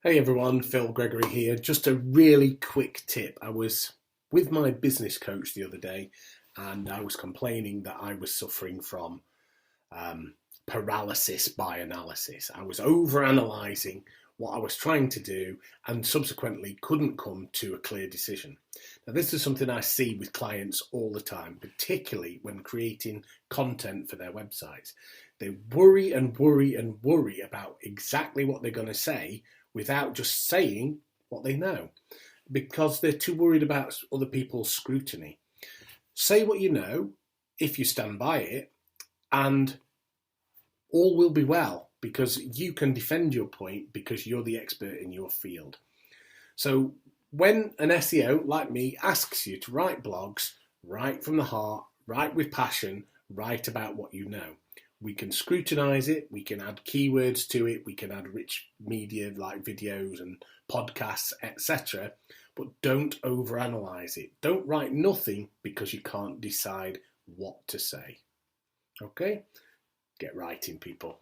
Hey everyone, Phil Gregory here. Just a really quick tip. I was with my business coach the other day and I was complaining that I was suffering from um, paralysis by analysis. I was over analysing what I was trying to do and subsequently couldn't come to a clear decision. Now, this is something I see with clients all the time, particularly when creating content for their websites. They worry and worry and worry about exactly what they're going to say without just saying what they know because they're too worried about other people's scrutiny. Say what you know if you stand by it, and all will be well because you can defend your point because you're the expert in your field. So when an SEO like me asks you to write blogs, write from the heart, write with passion, write about what you know. We can scrutinize it, we can add keywords to it, we can add rich media like videos and podcasts, etc. But don't overanalyze it. Don't write nothing because you can't decide what to say. Okay? Get writing, people.